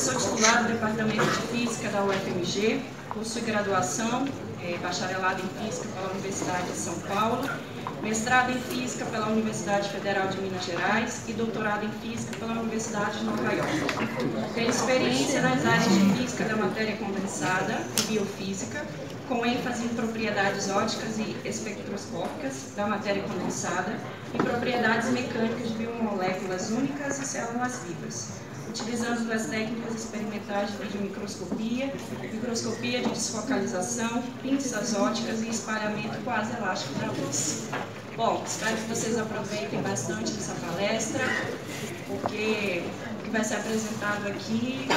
professor titular do Departamento de Física da UFMG, possui graduação, bacharelado em Física pela Universidade de São Paulo, mestrado em Física pela Universidade Federal de Minas Gerais e doutorado em Física pela Universidade de Nova York. Tem experiência nas áreas de Física da matéria condensada e Biofísica, com ênfase em propriedades ópticas e espectroscópicas da matéria condensada e propriedades mecânicas de biomoléculas únicas e células vivas, utilizando as técnicas experimentais de videomicroscopia, microscopia de desfocalização, pinças ópticas e espalhamento quase elástico da luz. Bom, espero que vocês aproveitem bastante essa palestra, porque o que vai ser apresentado aqui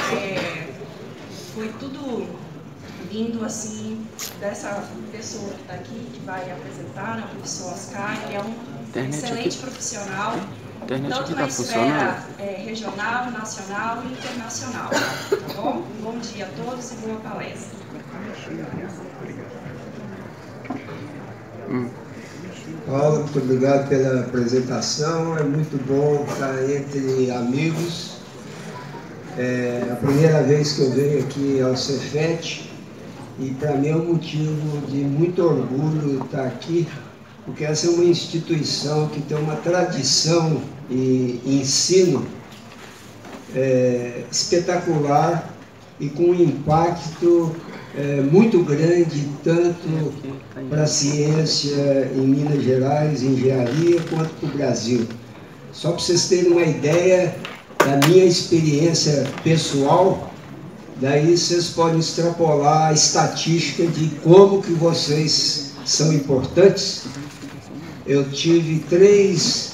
foi tudo vindo assim dessa pessoa que está aqui, que vai apresentar, né, o professor Oscar, que é um excelente profissional, tanto na esfera regional, nacional e internacional. Tá bom? Bom dia a todos e boa palestra. Paula, muito obrigado pela apresentação. É muito bom estar entre amigos. É a primeira vez que eu venho aqui ao Cefet e para mim é um motivo de muito orgulho estar aqui, porque essa é uma instituição que tem uma tradição e ensino espetacular e com um impacto muito grande, tanto para a ciência em Minas Gerais, engenharia, quanto para o Brasil. Só para vocês terem uma ideia da minha experiência pessoal, daí vocês podem extrapolar a estatística de como que vocês são importantes. Eu tive 3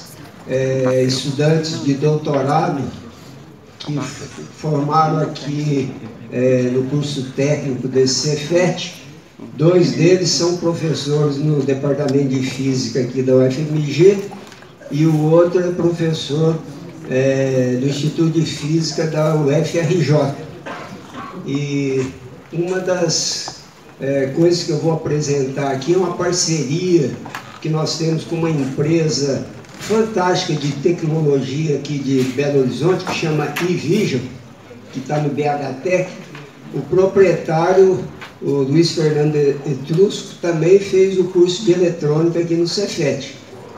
estudantes de doutorado que formaram aqui no curso técnico desse Cefet. 2 deles são professores no Departamento de Física aqui da UFMG e o outro é professor do Instituto de Física da UFRJ. E uma das coisas que eu vou apresentar aqui é uma parceria que nós temos com uma empresa fantástica de tecnologia aqui de Belo Horizonte, que chama eVision, que está no BHTech. O proprietário, o Luiz Fernando Etrusco, também fez o curso de eletrônica aqui no Cefet.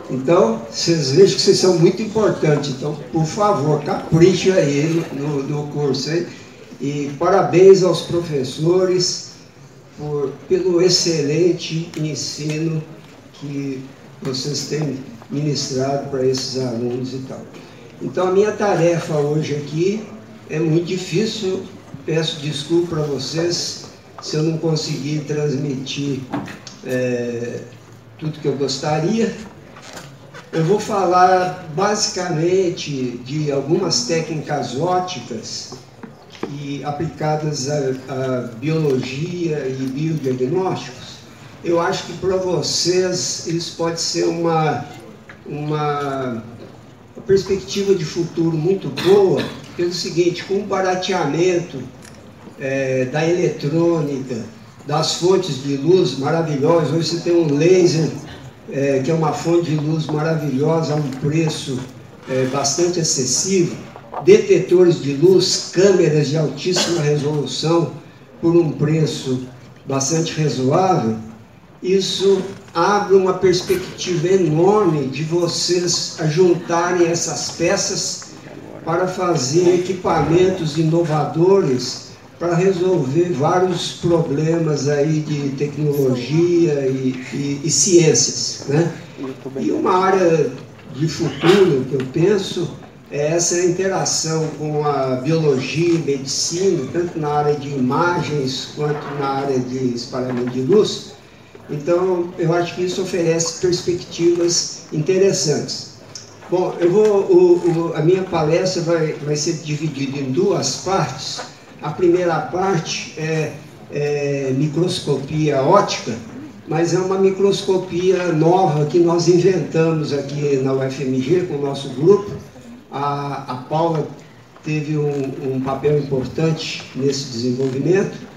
Então, vocês vejam que vocês são muito importantes. Então, por favor, capriche aí no curso. Hein? E parabéns aos professores pelo excelente ensino que vocês têm ministrado para esses alunos e tal. Então, a minha tarefa hoje aqui é muito difícil. Peço desculpa para vocês se eu não conseguir transmitir tudo que eu gostaria. Eu vou falar basicamente de algumas técnicas ópticas aplicadas à biologia e biodiagnósticos. Eu acho que para vocês isso pode ser uma perspectiva de futuro muito boa, pelo seguinte: com o barateamento da eletrônica, das fontes de luz maravilhosas. Hoje você tem um laser que é uma fonte de luz maravilhosa a um preço bastante acessível, detetores de luz, câmeras de altíssima resolução por um preço bastante razoável. Isso abre uma perspectiva enorme de vocês juntarem essas peças para fazer equipamentos inovadores para resolver vários problemas aí de tecnologia e ciências, né? E uma área de futuro que eu penso é essa interação com a biologia e medicina, tanto na área de imagens quanto na área de espalhamento de luz. Então, eu acho que isso oferece perspectivas interessantes. Bom, a minha palestra vai ser dividida em 2 partes. A primeira parte é microscopia óptica, mas é uma microscopia nova que nós inventamos aqui na UFMG com o nosso grupo. A Paula teve um papel importante nesse desenvolvimento.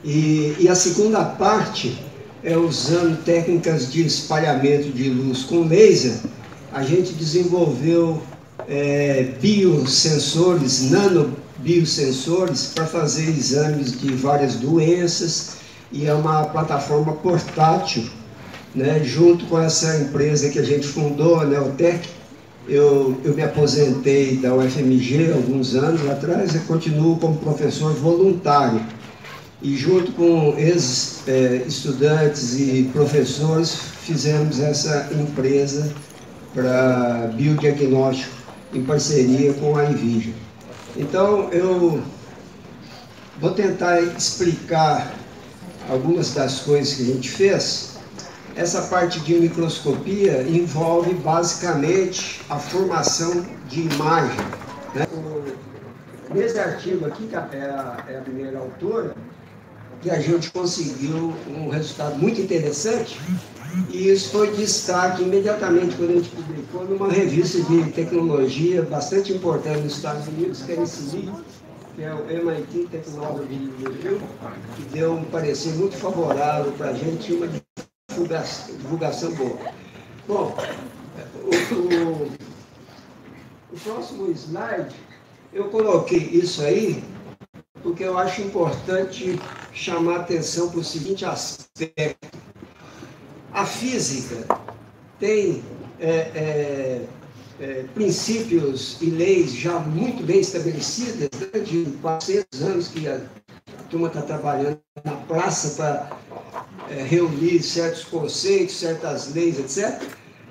E a segunda parte é usando técnicas de espalhamento de luz com laser. A gente desenvolveu biosensores, biosensores para fazer exames de várias doenças, e é uma plataforma portátil, né? Junto com essa empresa que a gente fundou, a Neotec. Eu me aposentei da UFMG alguns anos atrás e continuo como professor voluntário. E junto com ex-estudantes e professores fizemos essa empresa para biodiagnóstico em parceria com a Envision. Então eu vou tentar explicar algumas das coisas que a gente fez. Essa parte de microscopia envolve basicamente a formação de imagem, né? Nesse artigo aqui, que é a primeira autora, que a gente conseguiu um resultado muito interessante, e isso foi destaque imediatamente quando a gente publicou numa revista de tecnologia bastante importante nos Estados Unidos, que é esse, que é o MIT Technology Review, que deu um parecer muito favorável para a gente, uma divulgação boa. Bom, o próximo slide, eu coloquei isso aí porque eu acho importante chamar a atenção para o seguinte aspecto. A física tem princípios e leis já muito bem estabelecidas, né, de 400 anos que a turma está trabalhando na praça para reunir certos conceitos, certas leis, etc.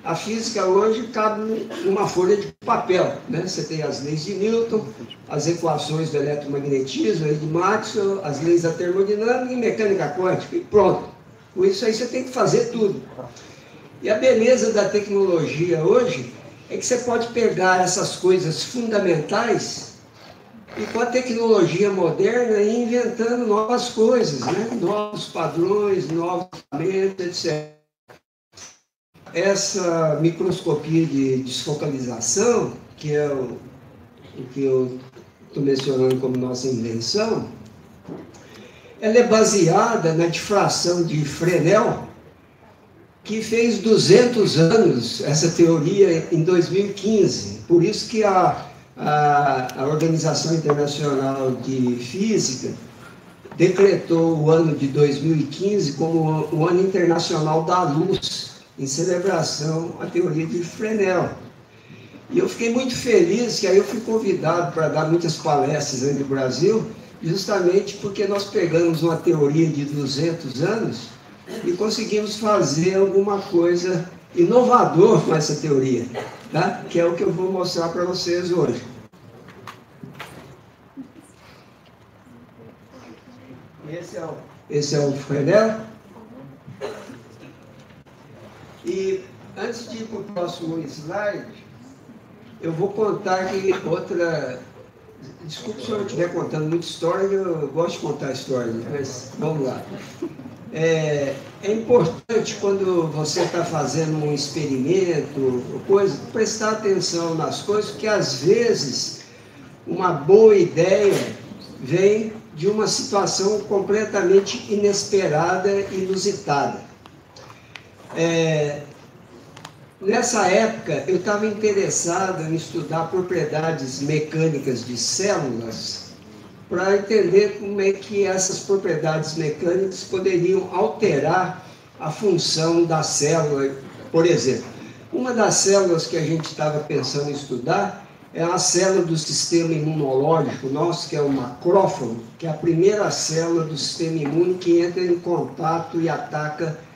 A física hoje cabe numa folha de papel, né? Você tem as leis de Newton, as equações do eletromagnetismo, de Maxwell, as leis da termodinâmica e mecânica quântica, e pronto. Com isso aí você tem que fazer tudo. E a beleza da tecnologia hoje é que você pode pegar essas coisas fundamentais e com a tecnologia moderna ir inventando novas coisas, né? Novos padrões, novos equipamentos, etc. Essa microscopia de desfocalização, que é o que eu estou mencionando como nossa invenção, ela é baseada na difração de Fresnel, que fez 200 anos, essa teoria, em 2015. Por isso que a Organização Internacional de Física decretou o ano de 2015 como o Ano Internacional da Luz, em celebração à teoria de Fresnel. E eu fiquei muito feliz que aí eu fui convidado para dar muitas palestras aí no Brasil, justamente porque nós pegamos uma teoria de 200 anos e conseguimos fazer alguma coisa inovador com essa teoria, tá? Que é o que eu vou mostrar para vocês hoje. Esse é o Fresnel. E antes de ir para o próximo slide, eu vou contar aqui outra... Desculpe se eu estiver contando muita história, eu gosto de contar história, mas vamos lá. É importante, quando você está fazendo um experimento, coisa, prestar atenção nas coisas, porque às vezes uma boa ideia vem de uma situação completamente inesperada e inusitada. Nessa época, eu estava interessado em estudar propriedades mecânicas de células para entender como é que essas propriedades mecânicas poderiam alterar a função da célula. Por exemplo, uma das células que a gente estava pensando em estudar é a célula do sistema imunológico nosso, que é o macrófago, que é a primeira célula do sistema imune que entra em contato e ataca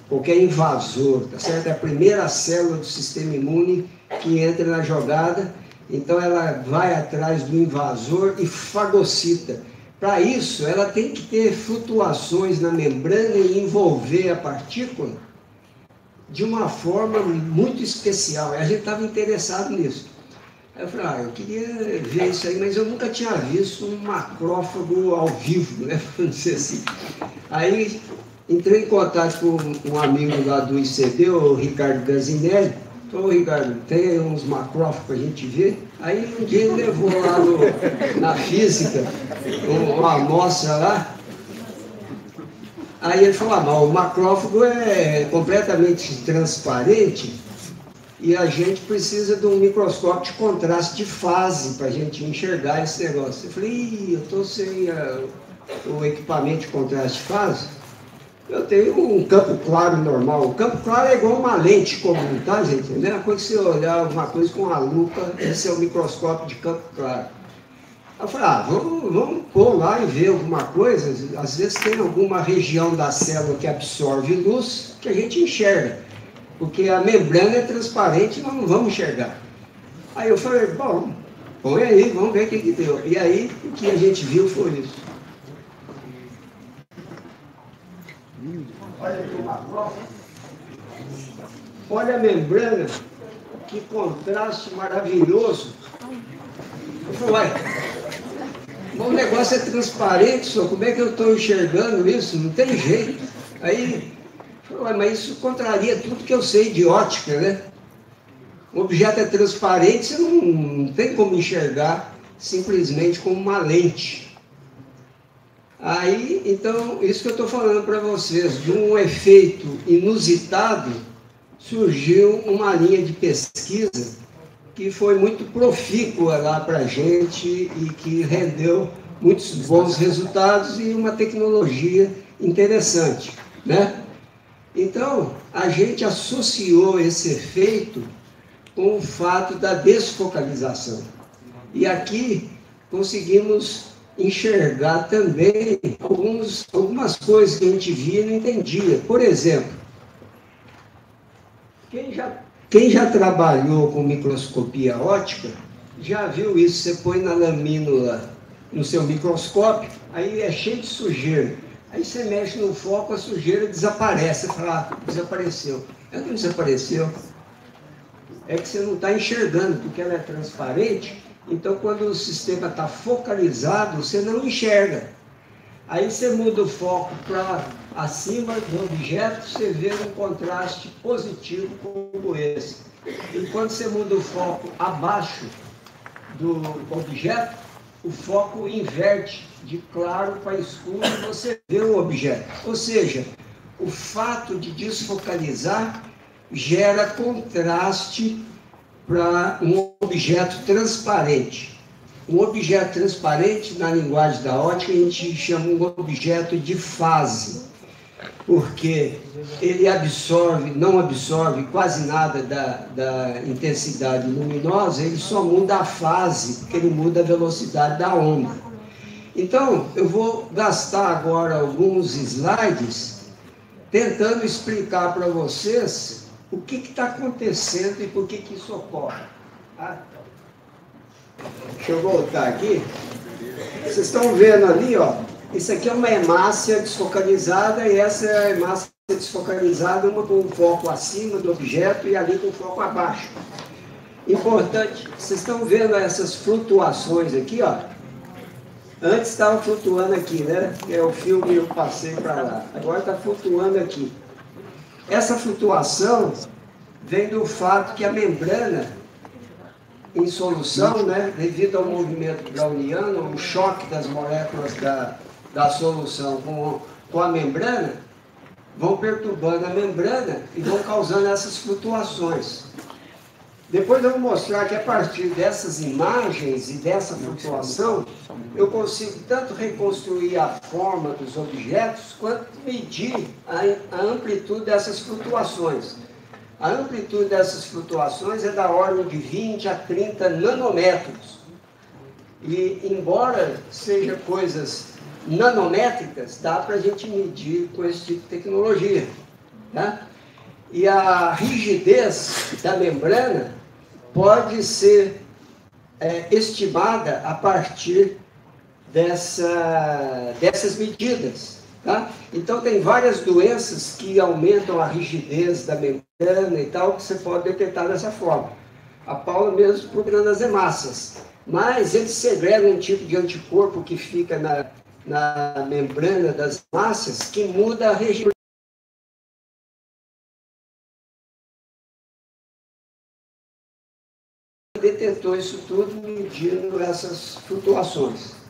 qualquer invasor, tá certo? É a primeira célula do sistema imune que entra na jogada, então ela vai atrás do invasor e fagocita. Para isso, ela tem que ter flutuações na membrana e envolver a partícula de uma forma muito especial. A gente estava interessado nisso. Aí eu falei, eu queria ver isso aí, mas eu nunca tinha visto um macrófago ao vivo, né? Vamos dizer assim. Aí entrei em contato com um amigo lá do ICB, o Ricardo Ganzinelli. Falou, Ricardo, tem aí uns macrófagos para a gente ver? Aí um dia ele levou lá na física uma amostra lá. Aí ele falou, não, o macrófago é completamente transparente e a gente precisa de um microscópio de contraste de fase para a gente enxergar esse negócio. Eu falei, eu estou sem o equipamento de contraste de fase. Eu tenho um campo claro normal. O campo claro é igual uma lente comum, tá, gente? É a coisa que você olhar alguma coisa com a lupa, esse é o microscópio de campo claro. Eu falei, vamos pôr lá e ver alguma coisa. Às vezes tem alguma região da célula que absorve luz que a gente enxerga. Porque a membrana é transparente e nós não vamos enxergar. Aí eu falei, bom, põe aí, vamos ver o que deu. E aí o que a gente viu foi isso. Olha aqui uma prova. Olha a membrana, que contraste maravilhoso. Eu falei, uai, o negócio é transparente, só como é que eu estou enxergando isso? Não tem jeito. Aí, eu falei, uai, mas isso contraria tudo que eu sei de ótica, né? O objeto é transparente, você não tem como enxergar simplesmente como uma lente. Aí, então, isso que eu estou falando para vocês, de um efeito inusitado, surgiu uma linha de pesquisa que foi muito profícua lá para a gente e que rendeu muitos bons resultados e uma tecnologia interessante, né? Então, a gente associou esse efeito com o fato da desfocalização. E aqui conseguimos enxergar também algumas coisas que a gente via e não entendia. Por exemplo, quem já trabalhou com microscopia óptica, já viu isso, você põe na lamínula no seu microscópio, aí é cheio de sujeira. Aí você mexe no foco, a sujeira desaparece. Você fala, desapareceu. Não desapareceu. É que você não está enxergando, porque ela é transparente. Então, quando o sistema está focalizado, você não enxerga. Aí você muda o foco para acima do objeto, você vê um contraste positivo como esse. E quando você muda o foco abaixo do objeto, o foco inverte de claro para escuro e você vê o objeto. Ou seja, o fato de desfocalizar gera contraste para um objeto transparente. Um objeto transparente, na linguagem da ótica, a gente chama um objeto de fase, porque ele não absorve quase nada da intensidade luminosa, ele só muda a fase, porque ele muda a velocidade da onda. Então, eu vou gastar agora alguns slides tentando explicar para vocês o que está acontecendo e por que isso ocorre. Tá? Deixa eu voltar aqui. Vocês estão vendo ali, ó, isso aqui é uma hemácia desfocalizada e essa é a hemácia desfocalizada, uma com o foco acima do objeto e ali com o foco abaixo. Importante, vocês estão vendo essas flutuações aqui, ó. Antes estava flutuando aqui, né? Que é o filme que eu passei para lá. Agora está flutuando aqui. Essa flutuação vem do fato que a membrana em solução, né, devido ao movimento browniano, o choque das moléculas da solução com a membrana, vão perturbando a membrana e vão causando essas flutuações. Depois eu vou mostrar que a partir dessas imagens e dessa flutuação, eu consigo tanto reconstruir a forma dos objetos, quanto medir a amplitude dessas flutuações. A amplitude dessas flutuações é da ordem de 20 a 30 nanômetros. E, embora sejam coisas nanométricas, dá para a gente medir com esse tipo de tecnologia. Tá? E a rigidez da membrana pode ser estimada a partir dessas medidas. Tá? Então, tem várias doenças que aumentam a rigidez da membrana e tal, que você pode detectar dessa forma. A Paula mesmo procurando as hemácias. Mas eles segregam um tipo de anticorpo que fica na membrana das hemácias, que muda a região. Detentou isso tudo medindo essas flutuações.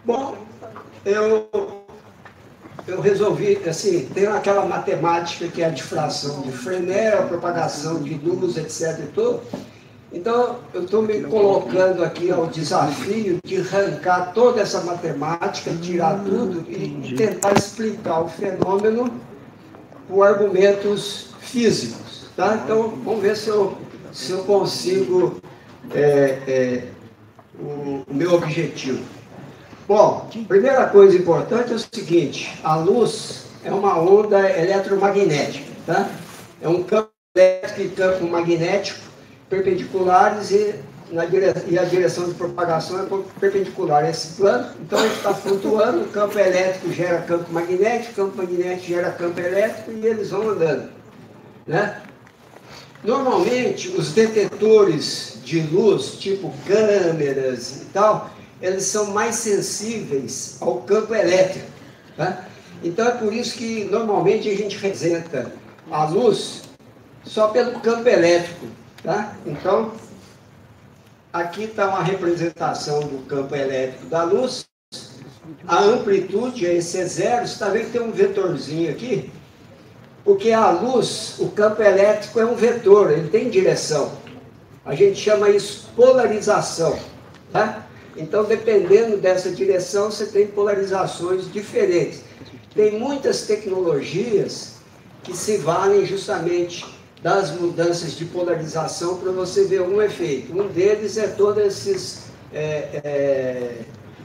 Bom, eu eu resolvi, assim, tem aquela matemática que é a difração de Fresnel, a propagação de luz, etc. e tudo. Então, eu estou me colocando aqui ao desafio de arrancar toda essa matemática, tirar tudo e tentar explicar o fenômeno com argumentos físicos. Tá? Então, vamos ver se eu consigo o meu objetivo. Bom, primeira coisa importante é o seguinte: a luz é uma onda eletromagnética, tá? É um campo elétrico e campo magnético perpendiculares e a direção de propagação é perpendicular a esse plano. Então ele está flutuando, o campo elétrico gera campo magnético gera campo elétrico e eles vão andando, né? Normalmente os detetores de luz, tipo câmeras e tal, eles são mais sensíveis ao campo elétrico, tá? Então é por isso que normalmente a gente representa a luz só pelo campo elétrico, tá? Então aqui está uma representação do campo elétrico da luz. A amplitude, esse é zero. Você está vendo que tem um vetorzinho aqui? Porque a luz, o campo elétrico é um vetor, ele tem direção. A gente chama isso polarização, tá? Então, dependendo dessa direção, você tem polarizações diferentes. Tem muitas tecnologias que se valem justamente das mudanças de polarização para você ver um efeito. Um deles é todos esses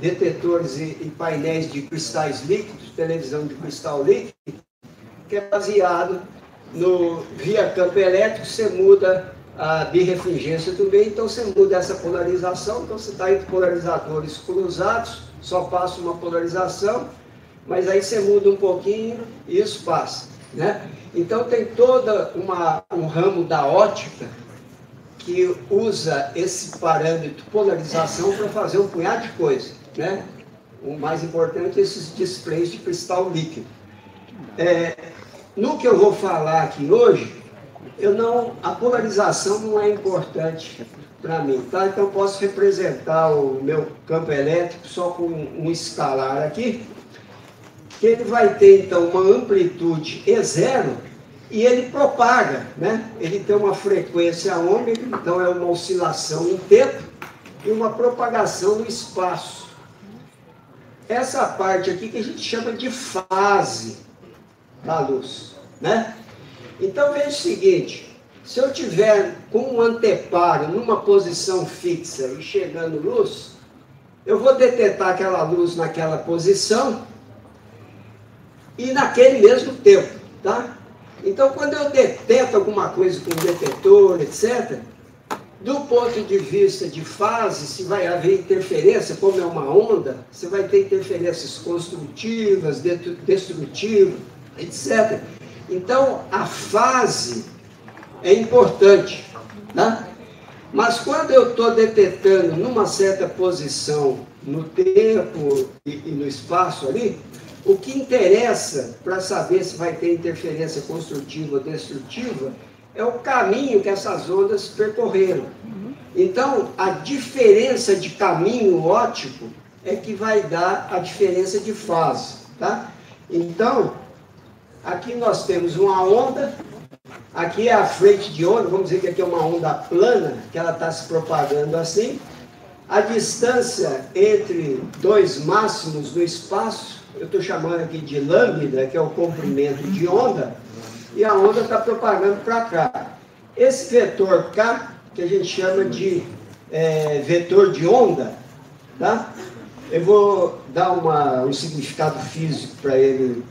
detetores e painéis de cristais líquidos, televisão de cristal líquido, que é baseado via campo elétrico. Você muda a birrefringência do meio, então você muda essa polarização. Então você está entre polarizadores cruzados, só passa uma polarização, mas aí você muda um pouquinho e isso passa, né? Então tem toda um ramo da ótica que usa esse parâmetro polarização para fazer um punhado de coisa, né? O mais importante é esses displays de cristal líquido. No que eu vou falar aqui hoje, a polarização não é importante para mim, tá? Então eu posso representar o meu campo elétrico só com um escalar aqui, que ele vai ter então uma amplitude E0 e ele propaga, né? Ele tem uma frequência ômega, então é uma oscilação no tempo e uma propagação no espaço. Essa parte aqui que a gente chama de fase da luz, né? Então veja o seguinte: se eu tiver com um anteparo numa posição fixa e chegando luz, eu vou detectar aquela luz naquela posição e naquele mesmo tempo, tá? Então quando eu detecto alguma coisa com um detetor, etc., do ponto de vista de fase, se vai haver interferência, como é uma onda, você vai ter interferências construtivas, destrutivas, etc. Então, a fase é importante, né? Mas quando eu estou detectando numa certa posição no tempo e no espaço ali, o que interessa para saber se vai ter interferência construtiva ou destrutiva é o caminho que essas ondas percorreram. Então, a diferença de caminho óptico é que vai dar a diferença de fase, tá? Então, aqui nós temos uma onda, aqui é a frente de onda, vamos dizer que aqui é uma onda plana, que ela está se propagando assim. A distância entre dois máximos no espaço, eu estou chamando aqui de lambda, que é o comprimento de onda, e a onda está propagando para cá. Esse vetor K, que a gente chama de vetor de onda, tá? Eu vou dar um significado físico para ele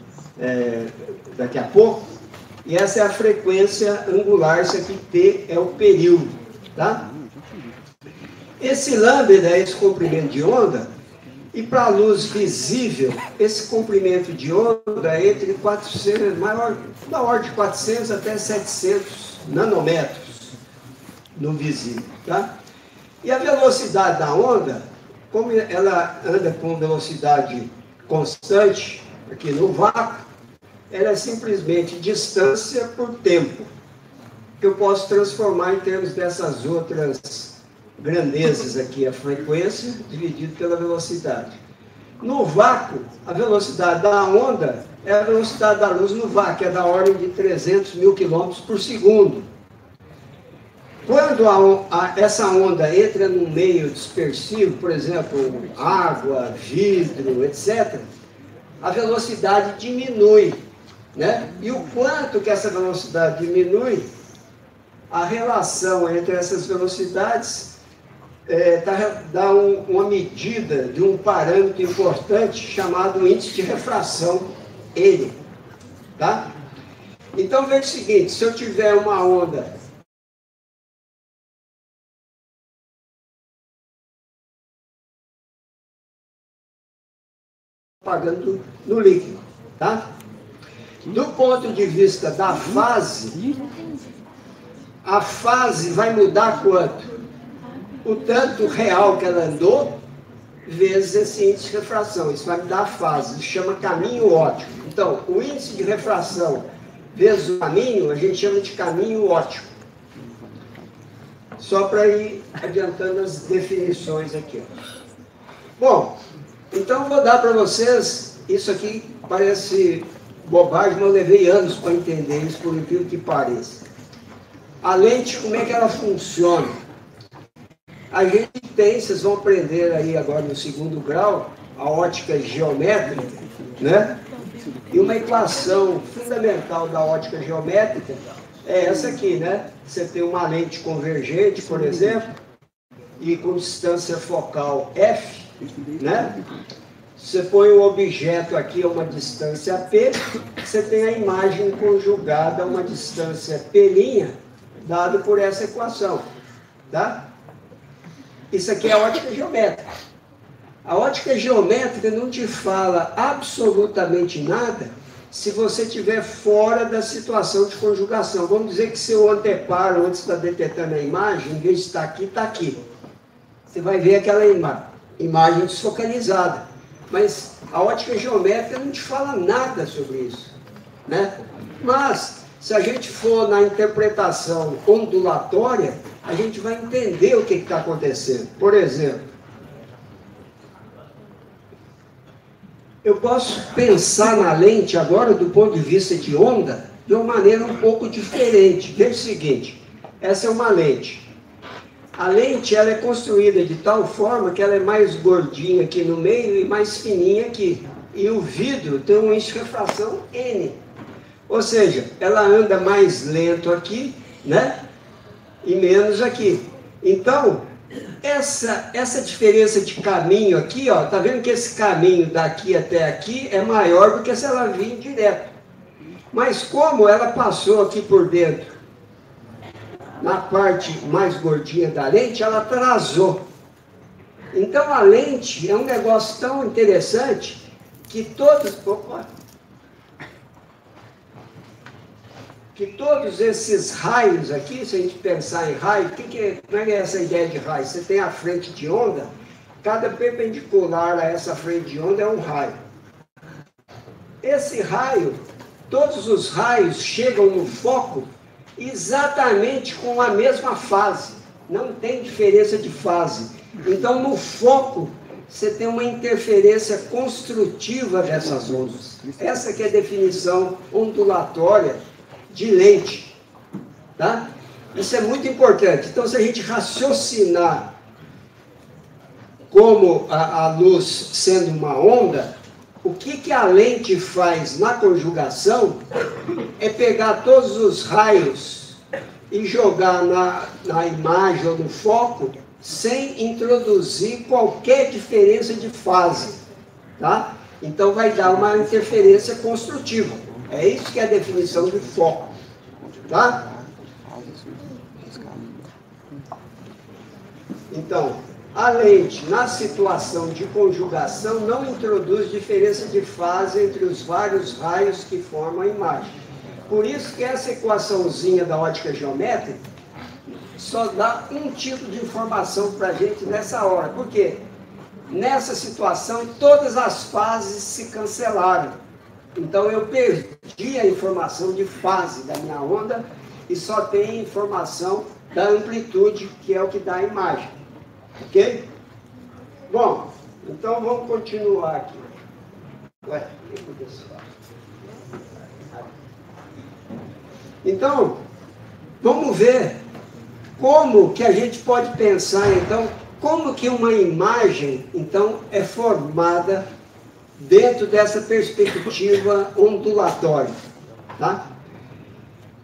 daqui a pouco. E essa é a frequência angular, isso aqui T é o período, tá? Esse lambda é esse comprimento de onda, e para a luz visível, esse comprimento de onda é entre 400, da ordem de 400 até 700 nanômetros no visível, tá? E a velocidade da onda, como ela anda com velocidade constante aqui no vácuo, ela é simplesmente distância por tempo, que eu posso transformar em termos dessas outras grandezas aqui, a frequência dividido pela velocidade. No vácuo, a velocidade da onda é a velocidade da luz no VAR, que é da ordem de 300 mil quilômetros por segundo. Quando essa onda entra num meio dispersivo, por exemplo, água, vidro, etc., a velocidade diminui, né? E o quanto que essa velocidade diminui, a relação entre essas velocidades dá uma medida de um parâmetro importante chamado índice de refração, N, tá? Então veja o seguinte, se eu tiver uma onda apagando no líquido, tá? Do ponto de vista da fase, a fase vai mudar quanto? O tanto real que ela andou, vezes esse índice de refração. Isso vai me dar a fase, isso chama caminho óptico. Então, o índice de refração vezes o caminho, a gente chama de caminho óptico. Só para ir adiantando as definições aqui. Bom, então eu vou dar para vocês, isso aqui parece bobagem, mas eu levei anos para entender isso, por incrível que pareça. A lente, como é que ela funciona? A gente tem, vocês vão aprender aí agora no 2º grau, a ótica geométrica, né? E uma equação fundamental da ótica geométrica é essa aqui, né? Você tem uma lente convergente, por exemplo, e com distância focal f, né? Você põe o objeto aqui a uma distância p, você tem a imagem conjugada a uma distância p', dado por essa equação, tá? Isso aqui é a ótica geométrica. A ótica geométrica não te fala absolutamente nada se você estiver fora da situação de conjugação. Vamos dizer que seu anteparo, onde você está detectando a imagem, em vez de estar aqui, está aqui. Você vai ver aquela imagem desfocalizada. Mas a ótica geométrica não te fala nada sobre isso, né? Mas, se a gente for na interpretação ondulatória, a gente vai entender o que está acontecendo. Por exemplo, eu posso pensar na lente agora, do ponto de vista de onda, de uma maneira um pouco diferente. Veja o seguinte, essa é uma lente. A lente ela é construída de tal forma que ela é mais gordinha aqui no meio e mais fininha aqui. E o vidro tem um índice de refração N. Ou seja, ela anda mais lento aqui, né? E menos aqui. Então, essa diferença de caminho aqui, ó, tá vendo que esse caminho daqui até aqui é maior do que se ela vir direto. Mas como ela passou aqui por dentro, na parte mais gordinha da lente, ela atrasou. Então a lente é um negócio tão interessante que todos esses raios aqui, se a gente pensar em raio, como é que é essa ideia de raio? Você tem a frente de onda, cada perpendicular a essa frente de onda é um raio. Esse raio, todos os raios chegam no foco exatamente com a mesma fase, não tem diferença de fase. Então, no foco, você tem uma interferência construtiva dessas ondas. Essa que é a definição ondulatória de lente, tá? Isso é muito importante. Então, se a gente raciocinar como a luz sendo uma onda, o que a lente faz na conjugação é pegar todos os raios e jogar na imagem ou no foco sem introduzir qualquer diferença de fase, tá? Então vai dar uma interferência construtiva. É isso que é a definição de foco, tá? Então, a lente, na situação de conjugação, não introduz diferença de fase entre os vários raios que formam a imagem. Por isso que essa equaçãozinha da ótica geométrica só dá um tipo de informação para a gente nessa hora. Por quê? Nessa situação, todas as fases se cancelaram. Então, eu perdi a informação de fase da minha onda e só tem informação da amplitude, que é o que dá a imagem. Ok? Bom, então vamos continuar aqui. Ué, o que aconteceu? Então, vamos ver como que a gente pode pensar, então, como que uma imagem, então, é formada dentro dessa perspectiva ondulatória, tá?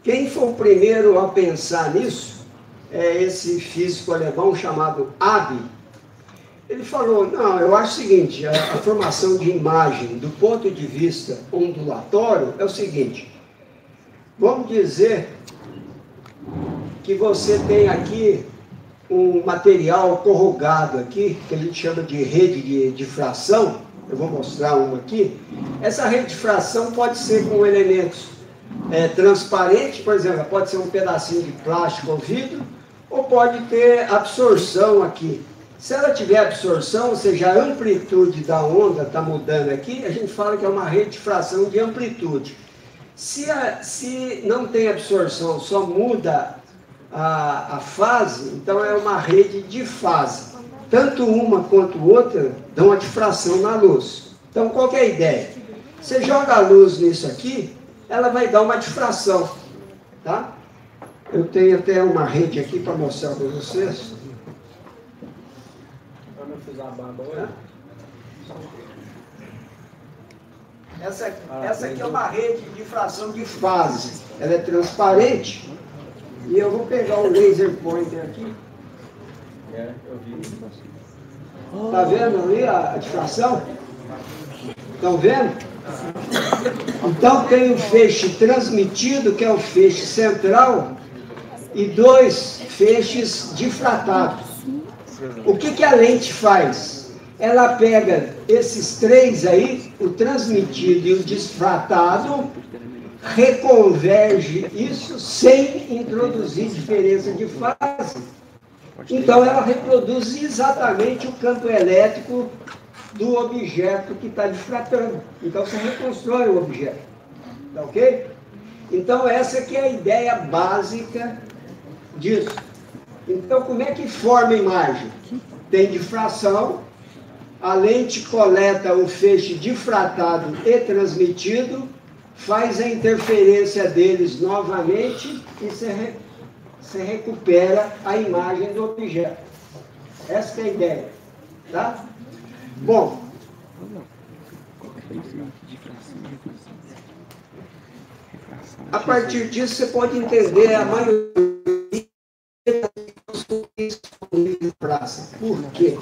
Quem foi o primeiro a pensar nisso é esse físico alemão chamado Abbe. Ele falou, não, eu acho o seguinte, a formação de imagem do ponto de vista ondulatório é o seguinte, vamos dizer que você tem aqui um material corrugado aqui, que a gente chama de rede de difração, eu vou mostrar uma aqui. Essa rede de difração pode ser com elementos transparentes, por exemplo, pode ser um pedacinho de plástico ou vidro, ou pode ter absorção aqui. Se ela tiver absorção, ou seja, a amplitude da onda está mudando aqui, a gente fala que é uma rede de difração de amplitude. Se não tem absorção, só muda a fase, então é uma rede de fase. Tanto uma quanto outra dão uma difração na luz. Então, qual que é a ideia? Você joga a luz nisso aqui, ela vai dar uma difração. Tá? Eu tenho até uma rede aqui para mostrar para vocês. Essa aqui é uma rede de difração de fase. Ela é transparente. E eu vou pegar o laser pointer aqui. Está vendo ali a difração? Estão vendo? Então tem o feixe transmitido, que é o feixe central, e dois feixes difratados. O que a lente faz? Ela pega esses três aí, o transmitido e o difratado, reconverge isso sem introduzir diferença de fase. Então ela reproduz exatamente o campo elétrico do objeto que está difratando. Então você reconstrói o objeto. Tá ok? Então essa que é a ideia básica disso. Então como é que forma a imagem? Tem difração, a lente coleta o feixe difratado e transmitido, faz a interferência deles novamente e você recupera a imagem do objeto. Essa é a ideia. Tá? Bom, a partir disso você pode entender a maioria de praça. Por quê?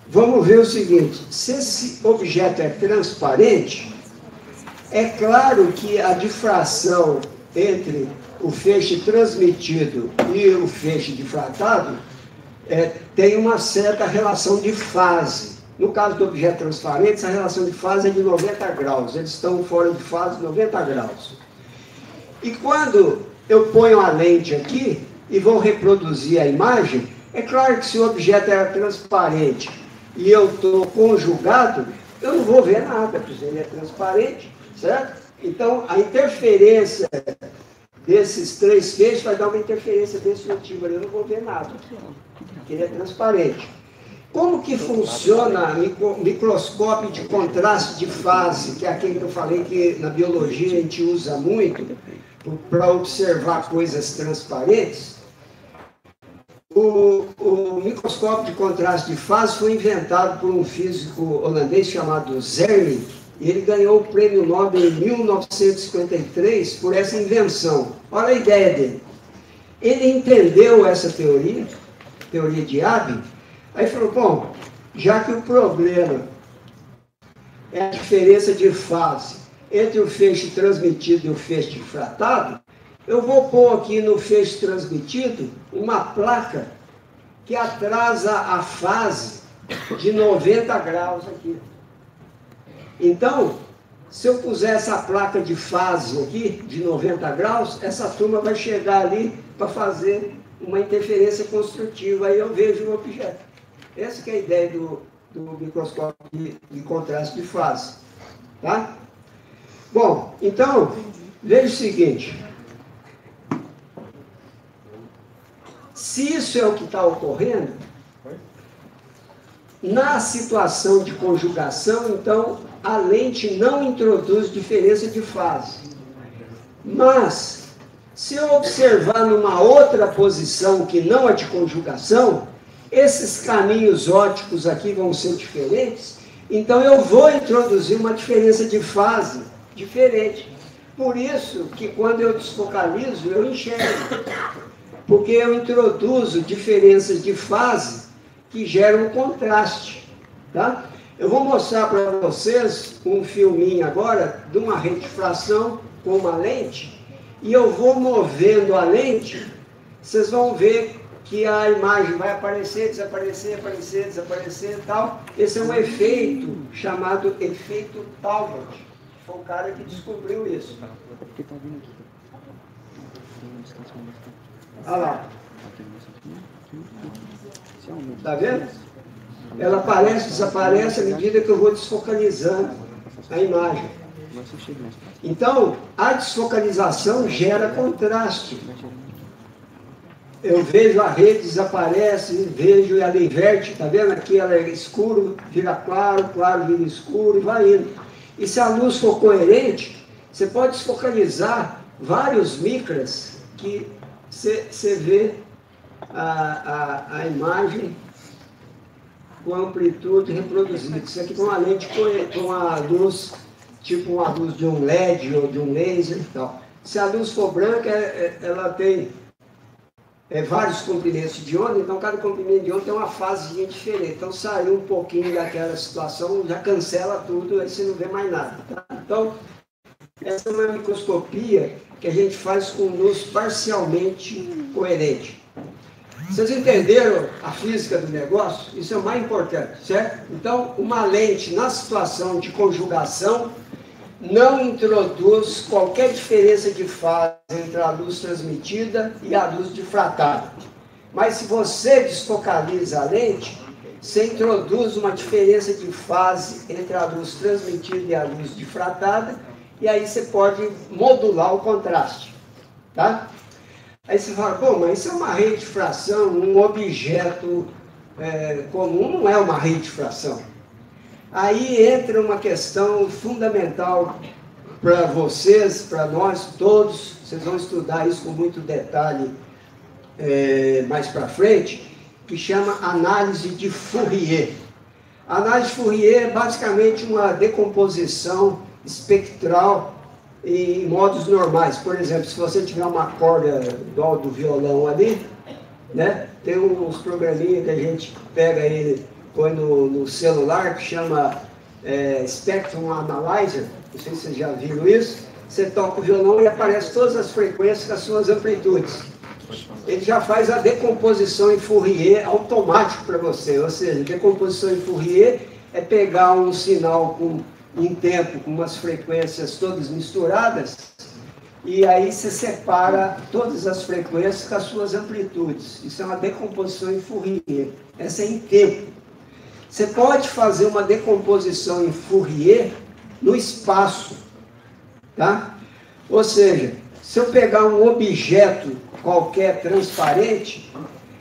Vamos ver o seguinte, se esse objeto é transparente, é claro que a difração entre o feixe transmitido e o feixe difratado tem uma certa relação de fase. No caso do objeto transparente, essa relação de fase é de 90 graus. Eles estão fora de fase 90 graus. E quando eu ponho a lente aqui e vou reproduzir a imagem, é claro que se o objeto era transparente e eu estou conjugado, eu não vou ver nada, porque ele é transparente, certo? Então, a interferência desses três feixes vai dar uma interferência destrutiva, eu não vou ver nada, porque ele é transparente. Como que funciona o microscópio de contraste de fase, que é aquele que eu falei que na biologia a gente usa muito para observar coisas transparentes? O microscópio de contraste de fase foi inventado por um físico holandês chamado Zermink, e ele ganhou o prêmio Nobel em 1953 por essa invenção. Olha a ideia dele. Ele entendeu essa teoria de Abbe, aí falou, bom, já que o problema é a diferença de fase entre o feixe transmitido e o feixe difratado, eu vou pôr aqui no feixe transmitido uma placa que atrasa a fase de 90 graus aqui. Então, se eu puser essa placa de fase aqui, de 90 graus, essa turma vai chegar ali para fazer uma interferência construtiva, aí eu vejo o objeto. Essa que é a ideia do microscópio de contraste de fase. Tá? Bom, então, veja o seguinte. Se isso é o que está ocorrendo, na situação de conjugação, então, a lente não introduz diferença de fase. Mas, Se eu observar numa outra posição que não a de conjugação, esses caminhos ópticos aqui vão ser diferentes, então eu vou introduzir uma diferença de fase diferente. Por isso que quando eu desfocalizo, eu enxergo. Porque eu introduzo diferenças de fase que geram contraste. Tá? Eu vou mostrar para vocês um filminho agora de uma retifração com uma lente, e eu vou movendo a lente, vocês vão ver que a imagem vai aparecer, desaparecer, aparecer, desaparecer e tal. Esse é um efeito chamado efeito Talbot. Foi o cara que descobriu isso. Olha lá. Está vendo? Ela aparece, desaparece à medida que eu vou desfocalizando a imagem. Então, a desfocalização gera contraste. Eu vejo a rede desaparece, vejo ela inverte, está vendo? Aqui ela é escuro, vira claro, claro vira escuro e vai indo. E se a luz for coerente, você pode desfocalizar vários micras que você vê a imagem com amplitude reproduzida. Isso aqui com uma lente, com uma luz, tipo uma luz de um LED ou de um laser e tal. Se a luz for branca, ela tem vários comprimentos de onda, então cada comprimento de onda tem uma fase diferente. Então saiu um pouquinho daquela situação, já cancela tudo, aí você não vê mais nada. Tá? Então, essa é uma microscopia que a gente faz com luz parcialmente coerente. Vocês entenderam a física do negócio? Isso é o mais importante, certo? Então, uma lente na situação de conjugação não introduz qualquer diferença de fase entre a luz transmitida e a luz difratada. Mas se você desfocaliza a lente, você introduz uma diferença de fase entre a luz transmitida e a luz difratada, e aí você pode modular o contraste. Tá? Aí você fala, bom, mas isso é uma retifração, um objeto comum não é uma retifração. Aí entra uma questão fundamental para vocês, para nós todos, vocês vão estudar isso com muito detalhe mais para frente, que chama análise de Fourier. A análise de Fourier é basicamente uma decomposição espectral em modos normais. Por exemplo, se você tiver uma corda do violão ali, né, tem uns programinhas que a gente pega ele, põe no celular, que chama Spectrum Analyzer, não sei se vocês já viram isso. Você toca o violão e aparece todas as frequências com as suas amplitudes. Ele já faz a decomposição em Fourier automático para você, ou seja, decomposição em Fourier é pegar um sinal em tempo com umas frequências todas misturadas, e aí você separa todas as frequências com as suas amplitudes. Isso é uma decomposição em Fourier. Essa é em tempo. Você pode fazer uma decomposição em Fourier no espaço, tá? Ou seja, se eu pegar um objeto qualquer transparente,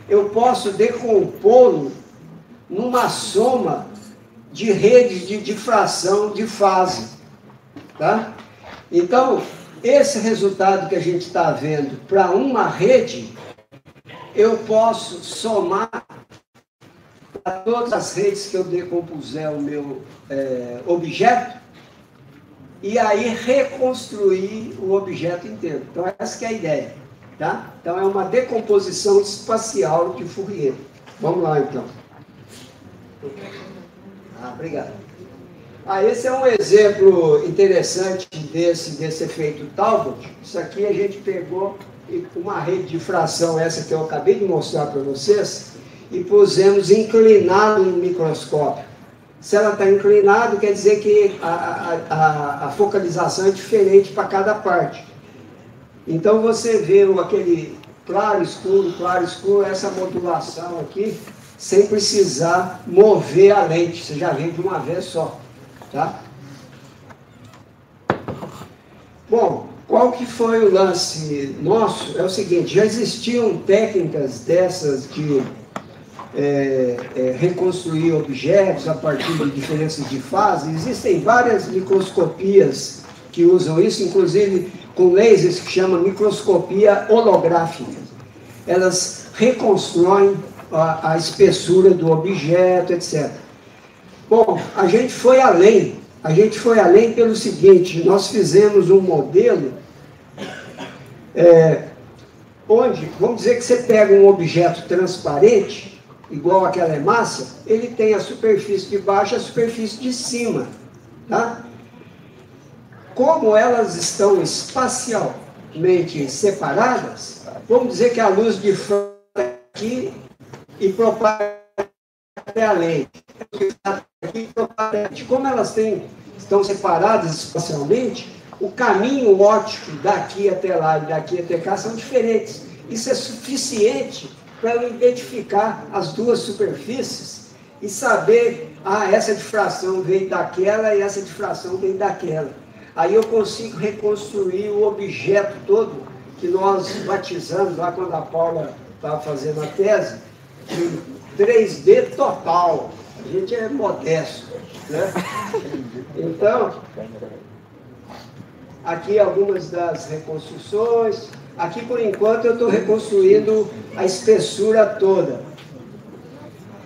eu posso decompô-lo numa soma de redes de difração de fase, tá? Então, esse resultado que a gente está vendo para uma rede, eu posso somar a todas as redes que eu decompuser o meu objeto, e aí reconstruir o objeto inteiro. Então, essa que é a ideia, tá? Então, é uma decomposição espacial de Fourier. Vamos lá, então. Obrigado. Esse é um exemplo interessante desse efeito Talbot. Isso aqui a gente pegou uma rede de fração, essa que eu acabei de mostrar para vocês, e pusemos inclinado no microscópio. Se ela está inclinada, quer dizer que a focalização é diferente para cada parte. Então você vê aquele claro, escuro, essa modulação aqui, sem precisar mover a lente. Você já vê de uma vez só. Tá? Bom, qual que foi o lance nosso? É o seguinte, já existiam técnicas dessas de reconstruir objetos a partir de diferenças de fase. Existem várias microscopias que usam isso, inclusive com lasers que chama microscopia holográfica. Elas reconstroem a espessura do objeto, etc. Bom, a gente foi além pelo seguinte: nós fizemos um modelo onde, vamos dizer que você pega um objeto transparente, igual aquela hemácia, ele tem a superfície de baixo e a superfície de cima, tá? Como elas estão espacialmente separadas, vamos dizer que a luz de fora aqui e propaga até a lente. Como elas estão separadas espacialmente, o caminho óptico daqui até lá e daqui até cá são diferentes. Isso é suficiente para eu identificar as duas superfícies e saber, essa difração veio daquela e essa difração veio daquela. Aí eu consigo reconstruir o objeto todo que nós batizamos lá quando a Paula estava fazendo a tese, de 3D total. A gente é modesto, né? Então, aqui algumas das reconstruções. Aqui, por enquanto, eu estou reconstruindo a espessura toda.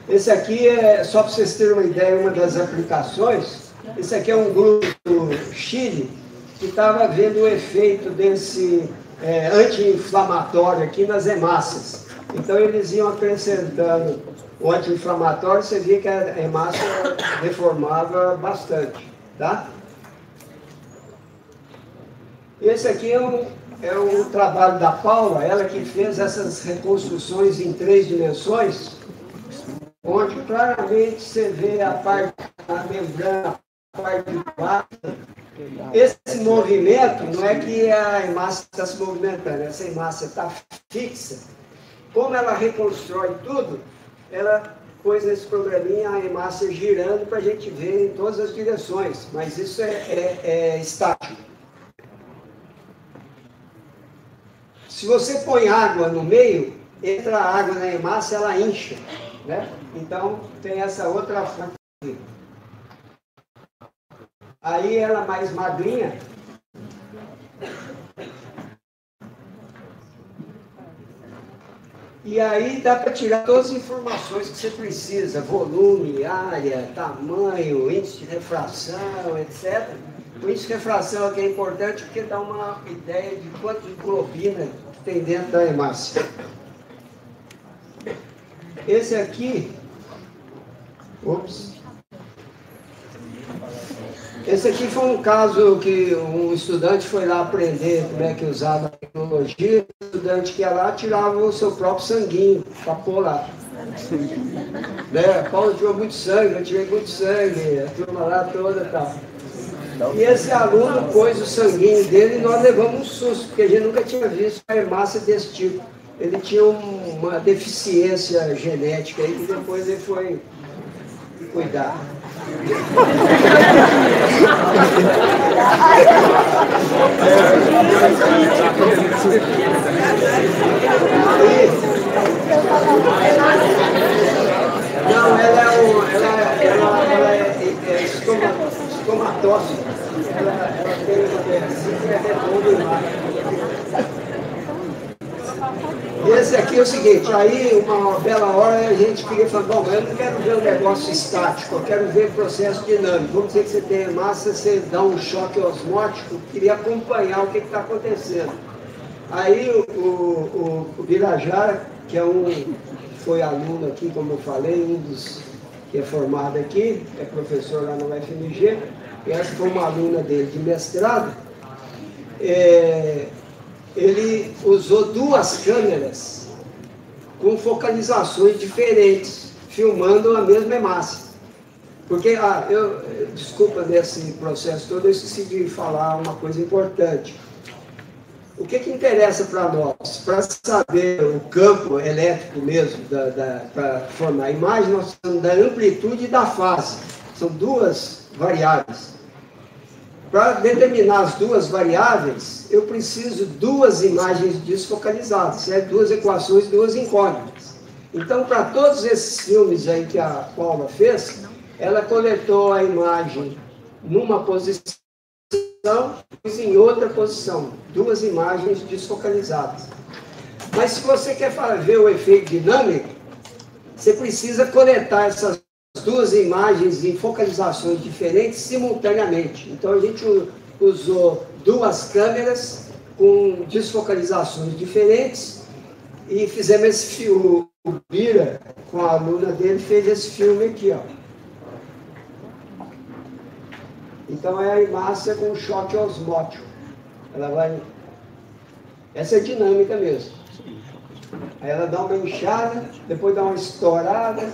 Esse aqui é, só para vocês terem uma ideia, uma das aplicações. Esse aqui é um grupo do Chile que estava vendo o efeito desse anti-inflamatório aqui nas hemácias. Então, eles iam acrescentando o anti-inflamatório, você via que a hemácia reformava bastante, tá? Esse aqui é um trabalho da Paula, ela que fez essas reconstruções em 3 dimensões, onde claramente você vê a parte da membrana, a parte de baixo. Esse movimento não é que a hemácia está se movimentando, essa hemácia está fixa. Como ela reconstrói tudo, ela pôs nesse programinha a hemácia girando para a gente ver em todas as direções, mas isso é estático. Se você põe água no meio, entra a água na hemácia, ela incha, né? Então, tem essa outra fonte. Aí, ela mais magrinha. E aí, dá para tirar todas as informações que você precisa. Volume, área, tamanho, índice de refração, etc. O índice de refração aqui é importante porque dá uma ideia de quanto de globina tem dentro da hemácia. Esse aqui, esse aqui foi um caso que um estudante foi lá aprender como é que usava a tecnologia. O estudante que ia lá tirava o seu próprio sanguinho para pôr lá. Né? Paulo tirou muito sangue, eu tirei muito sangue, a turma lá toda e tal. E esse aluno pôs o sanguinho dele e nós levamos um susto, porque a gente nunca tinha visto uma hemácia desse tipo. Ele tinha uma deficiência genética aí que depois ele foi cuidar. Não, ela é estomatóxica. Ela tem uma redonda embaixo. Esse aqui é o seguinte, aí uma bela hora a gente queria falar, bom, eu não quero ver um negócio estático, eu quero ver processo dinâmico. Vamos dizer que você tem massa, você dá um choque osmótico, queria acompanhar o que está acontecendo. Aí o Birajara, que foi aluno aqui, como eu falei, um dos que é formado aqui, é professor lá na UFMG, e essa foi uma aluna dele de mestrado, ele usou 2 câmeras com focalizações diferentes, filmando a mesma hemácia. Porque, desculpa desse processo todo, eu esqueci de falar uma coisa importante. O que interessa para nós? Para saber o campo elétrico mesmo, para formar a imagem, nós precisamos da amplitude e da fase. São 2 variáveis. Para determinar as 2 variáveis, eu preciso 2 imagens desfocalizadas, certo? 2 equações, 2 incógnitas. Então, para todos esses filmes aí que a Paula fez, ela coletou a imagem numa posição em outra posição, duas imagens desfocalizadas. Mas se você quer ver o efeito dinâmico, você precisa coletar essas duas imagens em focalizações diferentes simultaneamente. Então a gente usou duas câmeras com desfocalizações diferentes e fizemos esse filme. O Bira, com a aluna dele, fez esse filme aqui, ó. Então é a hemácia com choque osmótico. Ela vai... Essa é dinâmica mesmo. Aí ela dá uma inchada, depois dá uma estourada,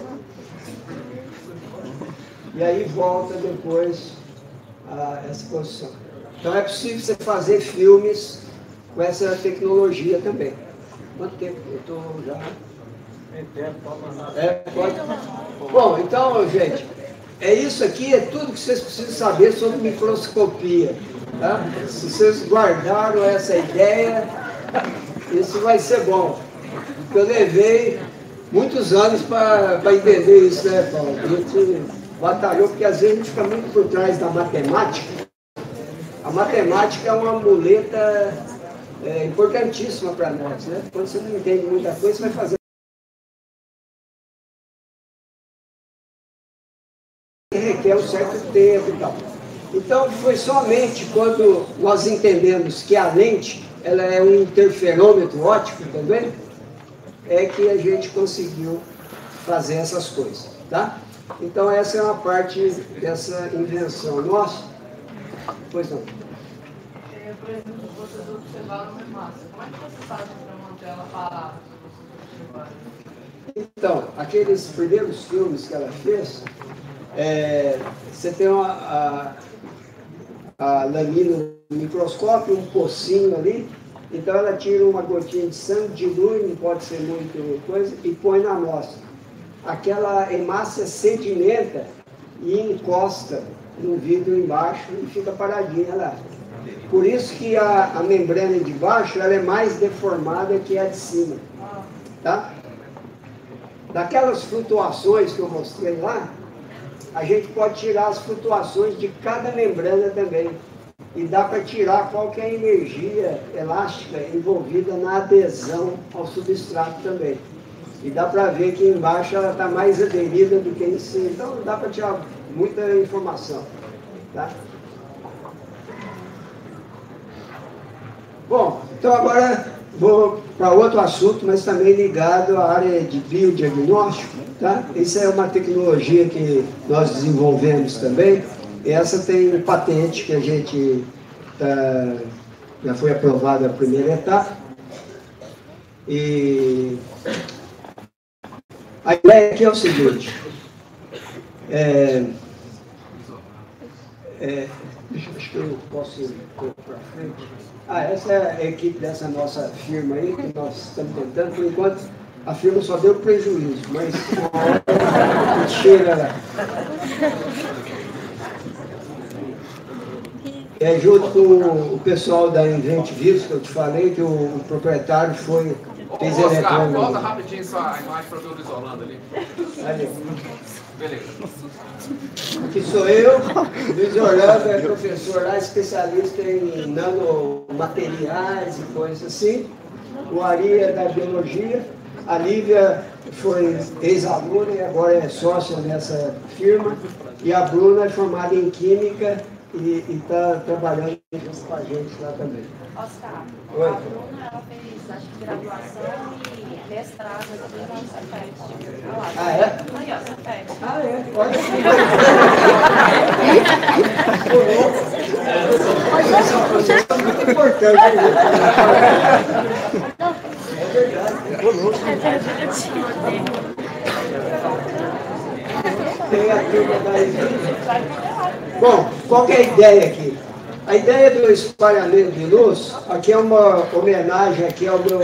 e aí volta depois a essa posição. Então é possível você fazer filmes com essa tecnologia também. Quanto tempo eu estou já? Pode. Bom, então, gente, isso aqui é tudo que vocês precisam saber sobre microscopia. Tá? Se vocês guardaram essa ideia, isso vai ser bom. Eu levei muitos anos para entender isso, né, Paulo? A gente batalhou, porque às vezes a gente fica muito por trás da matemática. A matemática é uma muleta importantíssima para nós, né? Quando você não entende muita coisa, você vai fazer. Requer um certo tempo e tal. Então, foi somente quando nós entendemos que a lente ela é um interferômetro óptico, entendeu? É que a gente conseguiu fazer essas coisas, tá? Então, essa é uma parte dessa invenção nossa. Pois não. Por exemplo, vocês observaram uma hemácia. Como é que vocês fazem para manter ela parada? Então, aqueles primeiros filmes que ela fez, você tem a lamina no microscópio, um pocinho ali, então ela tira uma gotinha de sangue, dilui, não pode ser muito coisa, e põe na amostra. Aquela hemácia sedimenta e encosta no vidro embaixo e fica paradinha lá. Por isso que a membrana de baixo ela é mais deformada que a de cima. Tá? Daquelas flutuações que eu mostrei lá, a gente pode tirar as flutuações de cada membrana também. E dá para tirar qual que é a energia elástica envolvida na adesão ao substrato também. E dá para ver que embaixo ela está mais aderida do que em cima. Então dá para tirar muita informação. Tá? Bom, então agora vou para outro assunto, mas também ligado à área de biodiagnóstico. Tá? Isso é uma tecnologia que nós desenvolvemos também. E essa tem patente que a gente já foi aprovada a primeira etapa. E a ideia aqui é o seguinte. Acho que eu posso ir para frente. Essa é a equipe dessa nossa firma aí, que nós estamos tentando. Por enquanto, a firma só deu prejuízo, mas uma hora a gente chega lá. Junto com o pessoal da Invent Vírus, que eu te falei, que o proprietário fez eletrônico. Volta rapidinho só a imagem para ver o Luiz Orlando ali. Ali. Beleza. Aqui sou eu, Luiz Orlando é professor lá, especialista em nanomateriais e coisas assim. O Ari é da biologia. A Lívia foi ex-aluna e agora é sócia nessa firma. E a Bruna é formada em Química e está trabalhando junto com a gente lá também. Oscar, Oi. a Bruna ela fez, acho que, graduação e mestrado aqui no Cefet. Ah, é? Aí, ó, Cefet. Ah, é? Olha que isso é muito importante. É verdade. Tem a turma da... Bom, qual que é a ideia aqui? A ideia do espalhamento de luz, aqui é uma homenagem aqui ao meu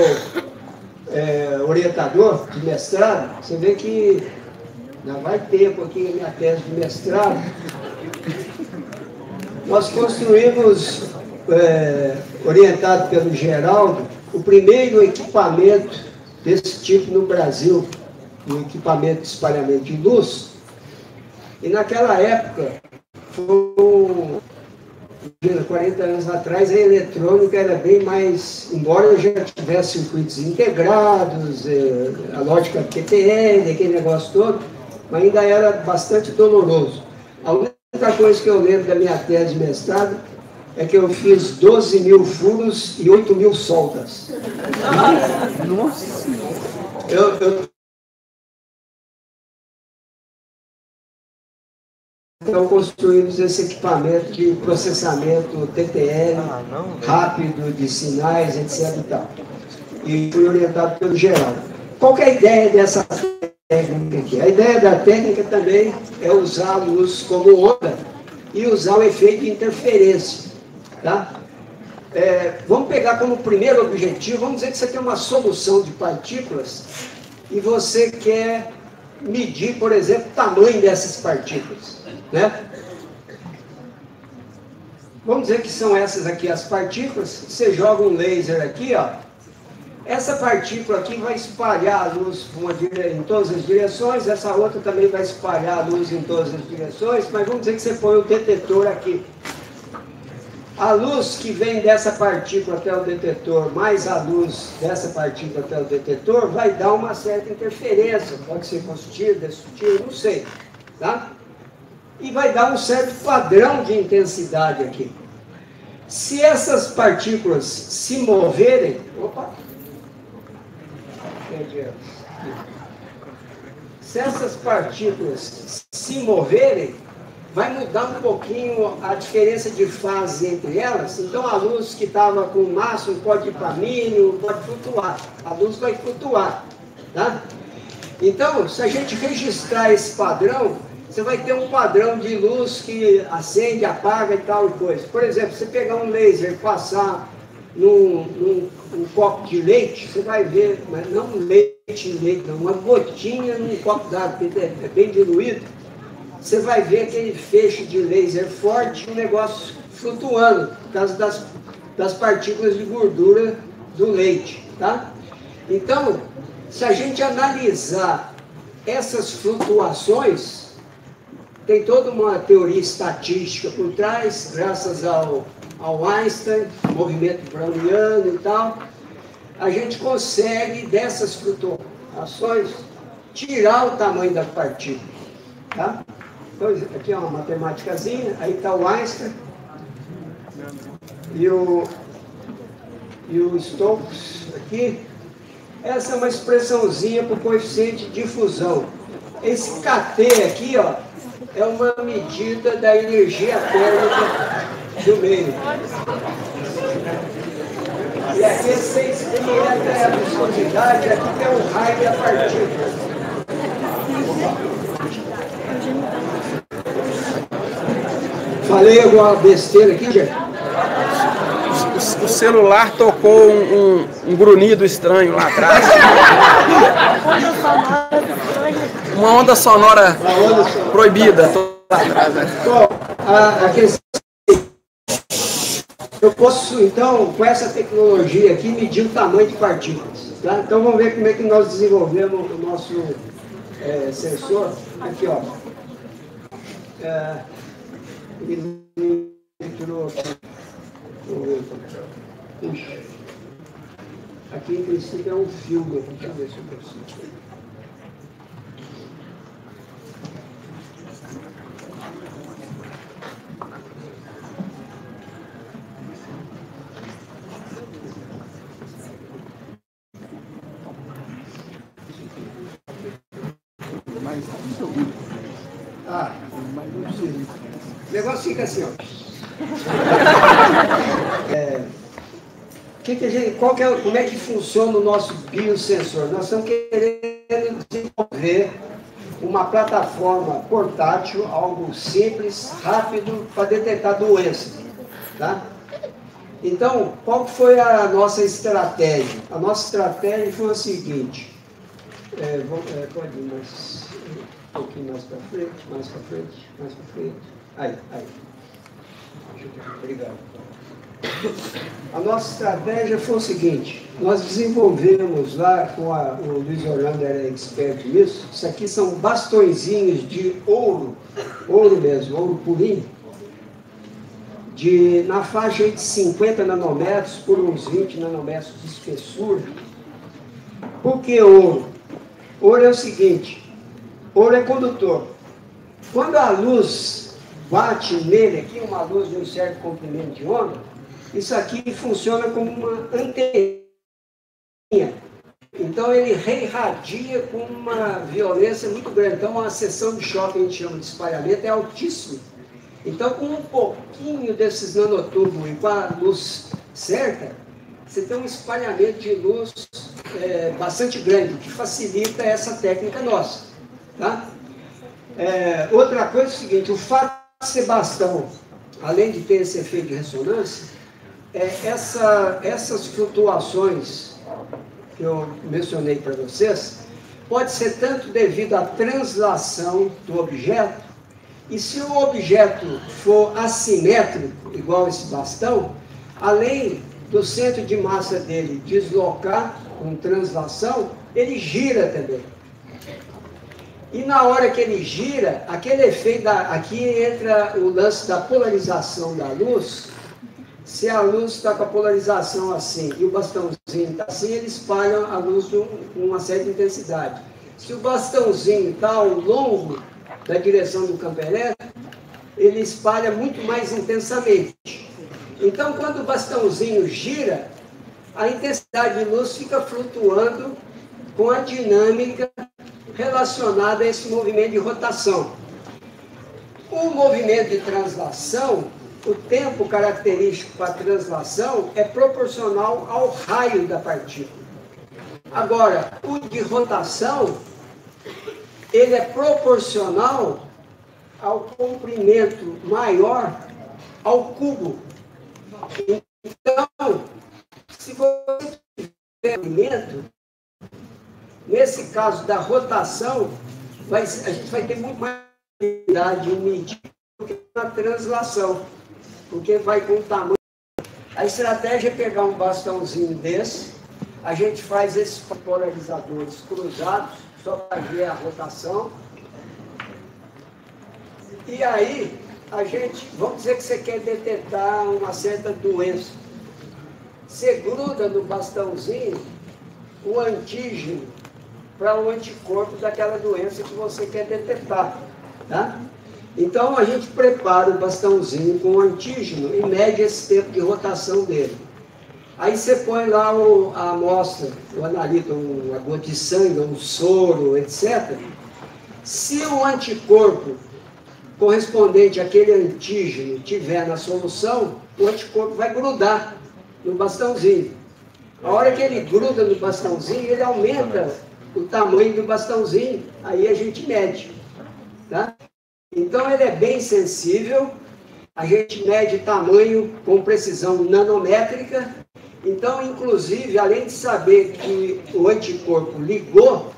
orientador de mestrado. Você vê que já vai tempo aqui na minha tese de mestrado. Nós construímos, orientado pelo Geraldo, o primeiro equipamento desse tipo no Brasil, um equipamento de espalhamento de luz. E naquela época foi 40 anos atrás, a eletrônica era bem mais, embora já tivesse circuitos integrados, a lógica TTL, aquele negócio todo, mas ainda era bastante doloroso. A única coisa que eu lembro da minha tese de mestrado é que eu fiz 12 mil furos e 8 mil soldas. Nossa! Então construímos esse equipamento de processamento TTL rápido, de sinais, etc. E tal. E fui orientado pelo Geraldo. Qual que é a ideia dessa técnica aqui? A ideia da técnica também é usar a luz como onda e usar o efeito de interferência. Tá? Vamos pegar como primeiro objetivo, vamos dizer que você tem uma solução de partículas e você quer medir, por exemplo, o tamanho dessas partículas. Né? Vamos dizer que são essas aqui as partículas. Você joga um laser aqui, ó. Essa partícula aqui vai espalhar a luz em todas as direções, essa outra também vai espalhar a luz em todas as direções, mas vamos dizer que você põe o detetor aqui. A luz que vem dessa partícula até o detetor, mais a luz dessa partícula até o detetor, vai dar uma certa interferência, pode ser positiva, destrutiva, não sei. Tá? E vai dar um certo padrão de intensidade aqui. Se essas partículas se moverem... Opa! Se essas partículas se moverem, vai mudar um pouquinho a diferença de fase entre elas. Então a luz que estava com o máximo pode ir para mínimo, pode flutuar. A luz vai flutuar. Tá? Então, se a gente registrar esse padrão, você vai ter um padrão de luz que acende, apaga e tal e coisa. Por exemplo, você pegar um laser e passar num copo de leite, você vai ver, mas não leite, não, uma gotinha num copo d'água, porque é bem diluído. Você vai ver aquele feixe de laser forte, um negócio flutuando, por causa das partículas de gordura do leite. Tá? Então, se a gente analisar essas flutuações, tem toda uma teoria estatística por trás, graças ao Einstein, movimento browniano e tal, a gente consegue, dessas flutuações, tirar o tamanho da partícula. Tá? Então, aqui é uma matemáticazinha, aí está o Einstein e o Stokes aqui. Essa é uma expressãozinha para o coeficiente de difusão. Esse KT aqui, ó, é uma medida da energia térmica do meio. E aqui é 6 pi é a viscosidade, aqui é o raio da partícula. Falei alguma besteira aqui, gente? O celular tocou um grunhido estranho lá atrás. Uma onda sonora proibida. A questão, eu posso, então, com essa tecnologia aqui, medir o tamanho de partículas. Tá? Então, vamos ver como é que nós desenvolvemos o nosso sensor. Aqui, ó. Ele tirou aqui. Puxa. Aqui, em princípio, é um filme. Deixa eu ver se eu consigo. O negócio fica assim, ó. Como é que funciona o nosso biosensor? Nós estamos querendo desenvolver uma plataforma portátil, algo simples, rápido, para detectar doenças. Tá? Então, qual foi a nossa estratégia? A nossa estratégia foi a seguinte. Pode ir um pouquinho mais para frente, mais para frente, mais para frente. Aí. Obrigado. A nossa estratégia foi o seguinte: nós desenvolvemos lá, com o Luiz Orlando era expert nisso, isso aqui são bastõezinhos de ouro mesmo, ouro purinho, na faixa de 50 nanômetros por uns 20 nanômetros de espessura. Por que ouro? Ouro é o seguinte, ouro é condutor. Quando a luz bate nele aqui, uma luz de um certo comprimento de onda, isso aqui funciona como uma anteninha. Então ele reirradia com uma violência muito grande. Então a seção de choque, que a gente chama de espalhamento, é altíssima. Então com um pouquinho desses nanotubos e com a luz certa, você tem um espalhamento de luz bastante grande, que facilita essa técnica nossa. Tá? Outra coisa é o seguinte, o fato de ser bastão, além de ter esse efeito de ressonância, essas flutuações que eu mencionei para vocês, pode ser tanto devido à translação do objeto, e se o objeto for assimétrico, igual esse bastão, além do centro de massa dele deslocar com translação, ele gira também. E na hora que ele gira, aquele efeito, aqui entra o lance da polarização da luz. Se a luz está com a polarização assim e o bastãozinho está assim, ele espalha a luz com uma certa intensidade. Se o bastãozinho está ao longo da direção do campo elétrico, ele espalha muito mais intensamente. Então, quando o bastãozinho gira, a intensidade de luz fica flutuando com a dinâmica relacionada a esse movimento de rotação. O movimento de translação, o tempo característico para a translação é proporcional ao raio da partícula. Agora, o de rotação, ele é proporcional ao comprimento maior ao cubo. Então, se você tiver comprimento, nesse caso da rotação, a gente vai ter muito mais habilidade em medir do que na translação, porque vai com o tamanho. A estratégia é pegar um bastãozinho desse, a gente faz esses polarizadores cruzados, só para ver a rotação, e aí a gente, vamos dizer que você quer detectar uma certa doença, você gruda no bastãozinho o antígeno para o anticorpo daquela doença que você quer detectar, tá? Então a gente prepara o bastãozinho com o antígeno e mede esse tempo de rotação dele. Aí você põe lá a amostra, o analita, uma gota de sangue, um soro, etc. Se o anticorpo correspondente àquele antígeno tiver na solução, o anticorpo vai grudar no bastãozinho. A hora que ele gruda no bastãozinho, ele aumenta o tamanho do bastãozinho, aí a gente mede. Tá? Então ele é bem sensível, a gente mede tamanho com precisão nanométrica. Então, inclusive, além de saber que o anticorpo ligou,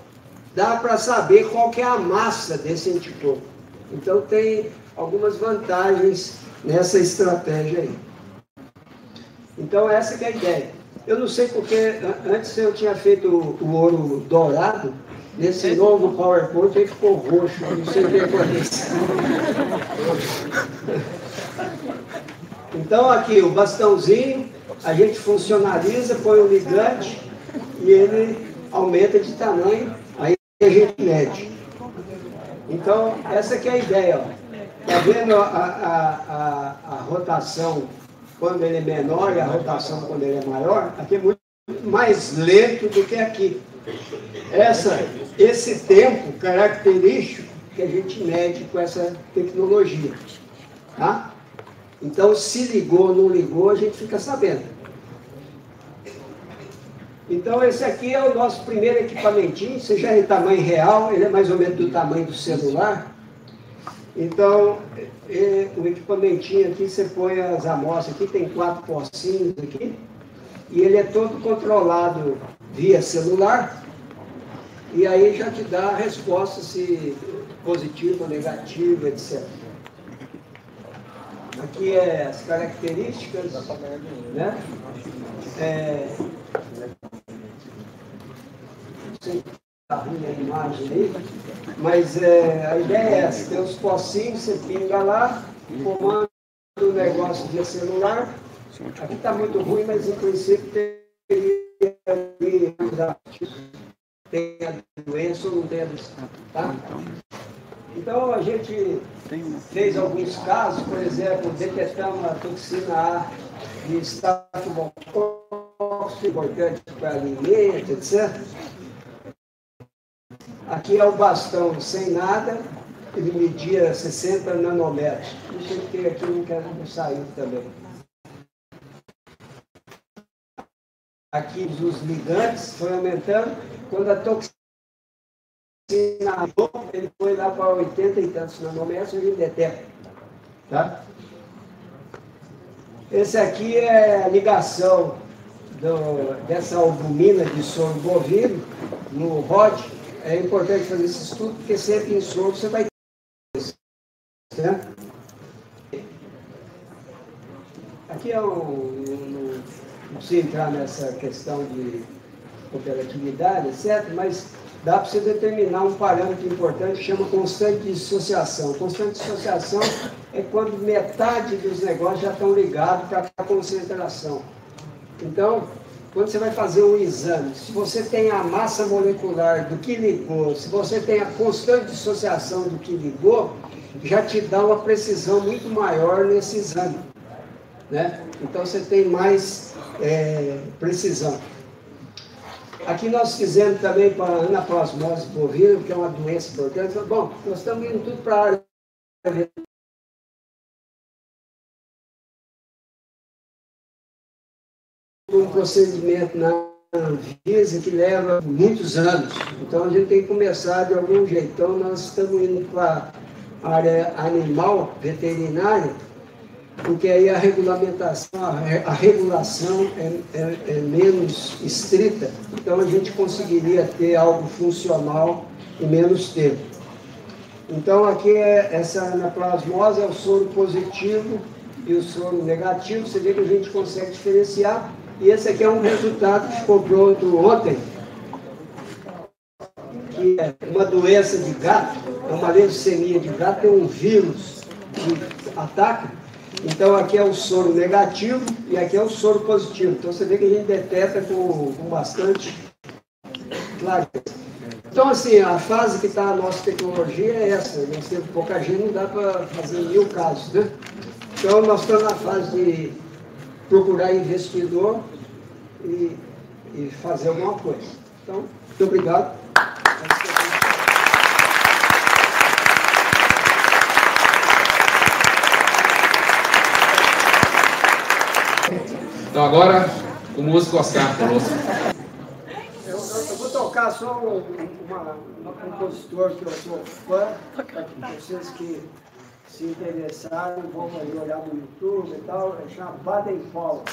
dá para saber qual que é a massa desse anticorpo. Então tem algumas vantagens nessa estratégia aí. Então essa que é a ideia. Eu não sei porque antes eu tinha feito o ouro dourado, nesse novo PowerPoint ele ficou roxo, não sei o que aconteceu. Então aqui o bastãozinho, a gente funcionaliza, põe o ligante e ele aumenta de tamanho, aí a gente mede. Então essa que é a ideia. Está vendo a rotação quando ele é menor e a rotação quando ele é maior? Aqui é muito mais lento do que aqui. Esse tempo característico que a gente mede com essa tecnologia. Tá? Então, se ligou ou não ligou, a gente fica sabendo. Então, esse aqui é o nosso primeiro equipamentinho. Você já é em tamanho real, ele é mais ou menos do tamanho do celular. Então, o equipamentinho aqui, você põe as amostras aqui, tem 4 pocinhos aqui, e ele é todo controlado via celular, e aí já te dá a resposta se positivo ou negativo, etc. Aqui é as características, né? Está ruim a imagem aí, mas a ideia é essa, tem os pocinhos, você pinga lá, o comando negócio de celular. Aqui está muito ruim, mas em princípio tem a doença ou não tem a doença. Tá? Então a gente fez alguns casos, por exemplo, detectamos a toxina A de estafilococcus, importante para alimento, etc. Aqui é o bastão sem nada, ele media 60 nanômetros. Deixa eu ter aqui, não quero sair também. Aqui os ligantes foi aumentando, quando a toxina ele foi lá para 80 e tantos nanômetros, ele detecta. Tá? Esse aqui é a ligação dessa albumina de soro bovino no ROD. É importante fazer esse estudo, porque sempre em soro você vai ter isso. Né? Aqui é não precisa entrar nessa questão de operatividade, etc., mas dá para você determinar um parâmetro importante que chama constante de dissociação. Constante de dissociação é quando metade dos negócios já estão ligados para a concentração. Então, quando você vai fazer um exame, se você tem a massa molecular do que ligou, se você tem a constante de dissociação do que ligou, já te dá uma precisão muito maior nesse exame. Né? Então, você tem mais precisão. Aqui nós fizemos também para a anaplasmose bovina, que é uma doença importante. Bom, nós estamos indo tudo para a área um procedimento na Anvisa que leva muitos anos. Então a gente tem que começar de algum jeito. Então nós estamos indo para a área animal, veterinária, porque aí a regulamentação, a regulação é menos estrita, então a gente conseguiria ter algo funcional em menos tempo. Então aqui essa anaplasmose é o soro positivo e o soro negativo, você vê que a gente consegue diferenciar, e esse aqui é um resultado que ficou pronto ontem, que é uma doença de gato, é uma leucemia de gato, é um vírus que ataca. Então aqui é o soro negativo e aqui é o soro positivo. Então você vê que a gente detecta com bastante clareza. Então assim, a fase que está a nossa tecnologia é essa. Nós temos pouca gente, não dá para fazer 1000 casos, né? Então nós estamos na fase de procurar investidor e fazer alguma coisa. Então, muito obrigado. Então agora, o músico Oscar conosco. Eu vou tocar só um compositor que eu sou fã, para vocês que se interessarem, vão ali olhar no YouTube e tal, chama Baden-Powell.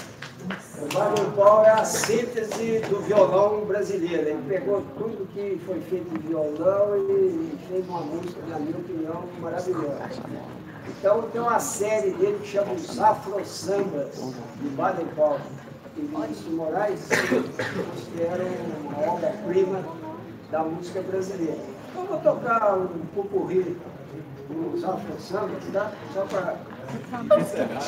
O Baden-Powell é a síntese do violão brasileiro. Ele pegou tudo que foi feito em violão e fez uma música, na minha opinião, maravilhosa. Então tem uma série dele que chama Os Afro-Sambas, de Baden-Powell e Vinícius de Moraes, consideram uma obra-prima da música brasileira. Então eu vou tocar um pupurri dos Afro-Sambas, tá? Só para encerrar.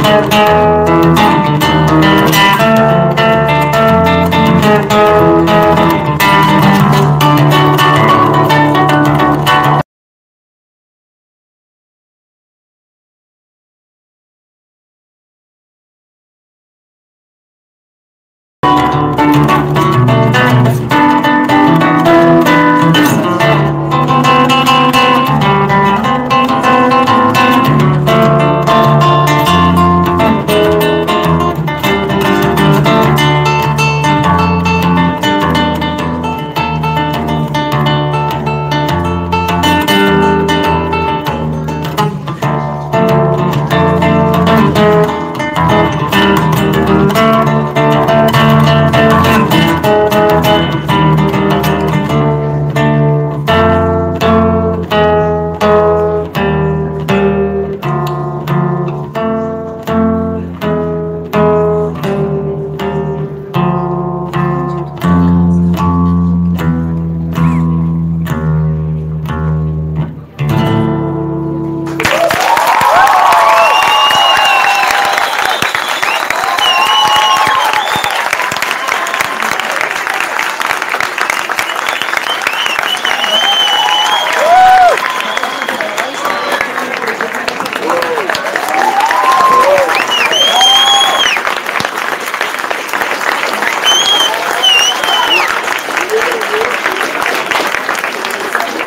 Música